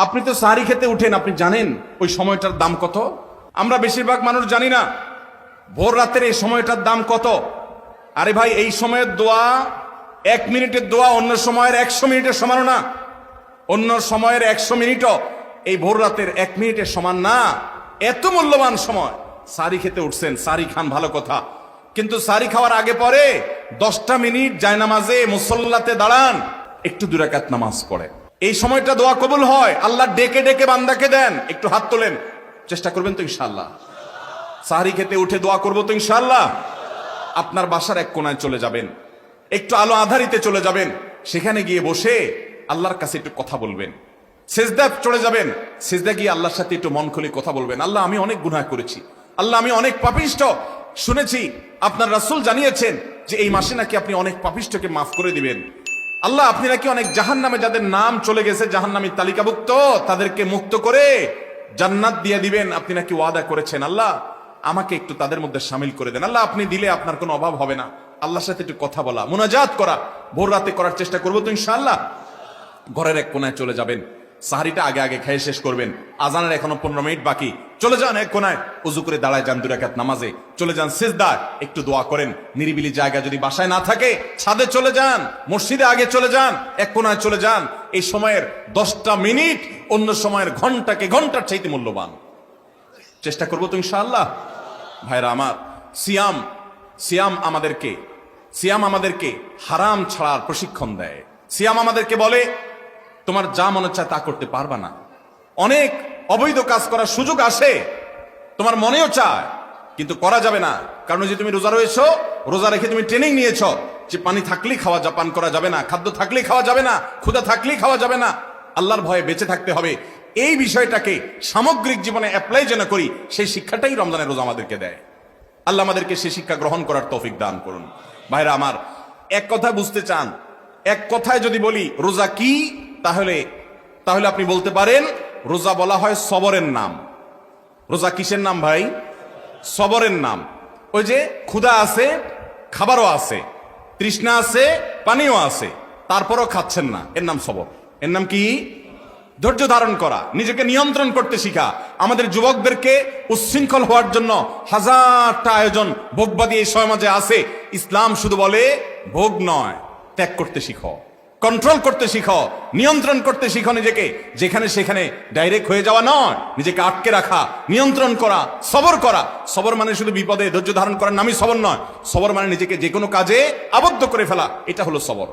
আপনি তো সাহারি খেতে উঠেন, আপনি জানেন ওই সময়টার দাম কত? আমরা বেশিরভাগ মানুষ জানি না ভোর রাতের এই সময়টার দাম কত। আরে ভাই, এই সময়ের দোয়া 1 মিনিটের দোয়া অন্য সময়ের 100 মিনিটের সমান না। অন্য সময়ের 100 মিনিটও এই ভোর রাতের 1 মিনিটের সমান না। এত মূল্যবান সময়। সাহারি খেতে উঠছেন, সাহারি খান, ভালো কথা, কিন্তু সাহারি খাওয়ার আগে পরে 10টা মিনিট জায়নামাজে মুসল্লাতে দাঁড়ান, একটু 2 রাকাত নামাজ পড়েন। এই সময়টা দোয়া কবুল হয়। আল্লাহ ডেকে ডেকে বান্দাকে দেন। একটু হাত তোলেন, চেষ্টা করবেন তো ইনশাআল্লাহ? সাহারি খেতে উঠে দোয়া করবো তো ইনশাআল্লাহ? আপনার বাসার এক কোনায় চলে যাবেন, একটু আলো আধারিতে চলে যাবেন, সেখানে গিয়ে বসে আল্লাহর কাছে একটু কথা বলবেন। সেজদা চলে যাবেন, সেজদা গিয়ে আল্লাহর সাথে একটু মন খুলে কথা বলবেন। আল্লাহ, আমি অনেক গুনাহ করেছি, আল্লাহ আমি অনেক পাপিষ্ঠ। শুনেছি আপনার রাসূল জানিয়েছেন যে এই মাসে নাকি আপনি অনেক পাপিষ্ঠকে মাফ করে দিবেন। আল্লাহ, আপনি নাকি অনেক জাহান্নামে যাদের নাম চলে গেছে জাহান্নামী তালিকাভুক্ত, তাদেরকে মুক্ত করে জান্নাত দিয়ে দিবেন, আপনি নাকি ওয়াদা করেছেন। আল্লাহ, আমাকে একটু তাদের মধ্যে শামিল করে দেন। আল্লাহ, আপনি দিলে আপনার কোনো অভাব হবে না। আল্লাহর সাথে একটু কথা বলা, মুনাজাত করা ভোর রাতে করার চেষ্টা করবো তো ইনশাআল্লাহ? ঘরের এক কোনায় চলে যাবেন, সাহারিটা আগে আগে খেয়ে শেষ করবেন, আজানের এখনো 15 মিনিট বাকি। চলে যান এক কোনায়, উযু করে দাঁড়ায় যান 2 রাকাত নামাজে, চলে যান সিজদায়, একটু দোয়া করেন। নিরিবিলি জায়গা যদি বাসায় না থাকে, ছাদে চলে যান, মসজিদে আগে চলে যান, এক কোনায় চলে যান। এই সময়ের 10টা মিনিট অন্য সময়ের ঘন্টাকে ঘন্টার চাইতে মূল্যবান। চেষ্টা করবো তো ইনশাআল্লাহ? ভাইরা আমার, সিয়াম আমাদেরকে হারাম ছাড়ার প্রশিক্ষণ দেয়। সিয়াম আমাদেরকে বলে তোমার যা মনে চায় তা করতে পারবা না। অনেক অবৈধ কাজ করার সুযোগ আসে, তোমার মনেও চায়, কিন্তু করা যাবে না। কারণ যে তুমি রোজা রয়েছো, রোজা রেখে তুমি ট্রেনিং নিয়েছো যে পানি থাকলেই খাওয়া পান করা যাবে না, খাদ্য থাকলেই খাওয়া যাবে না, ক্ষুধা থাকলেই খাওয়া যাবে না, আল্লাহর ভয়ে বেঁচে থাকতে হবে। এই বিষয়টাকে সামগ্রিক জীবনে অ্যাপ্লাই যেন করি, সেই শিক্ষাটাই রমজানের রোজা আমাদেরকে দেয়। আল্লাহ আমাদেরকে সেই শিক্ষা গ্রহণ করার তৌফিক দান করুন। ভাইরা আমার, এক কথা বুঝতে চান, এক কথায় যদি বলি রোজা কি, তাহলে আপনি বলতে পারেন রোজা বলা হয় সবরের নাম। রোজা কিসের নাম ভাই? সবরের নাম। ওই যে ক্ষুধা আছে, খাবারও আছে, তৃষ্ণা আছে, পানিও আছে, তারপরও খাচ্ছেন না, এর নাম সবর। এর নাম কি? ধৈর্য ধারণ করা, নিজেকে নিয়ন্ত্রণ করতে শিখা। আমাদের যুবকদেরকে উচ্ছৃঙ্খল হওয়ার জন্য হাজারটা আয়োজন, ভোগবাদী এই সমাজে আছে। ইসলাম শুধু বলে ভোগ নয়, ত্যাগ করতে শিখো, কন্ট্রোল করতে শিখো, নিয়ন্ত্রণ করতে শিখো নিজেকে। যেখানে সেখানে ডাইরেক্ট হয়ে যাওয়া নয়, নিজেকে আটকে রাখা, নিয়ন্ত্রণ করা, সবর করা। সবর মানে শুধু বিপদে ধৈর্য ধারণ করার নামই সবর নয়। সবর মানে নিজেকে যে কোনো কাজে আবদ্ধ করে ফেলা, এটা হলো সবর।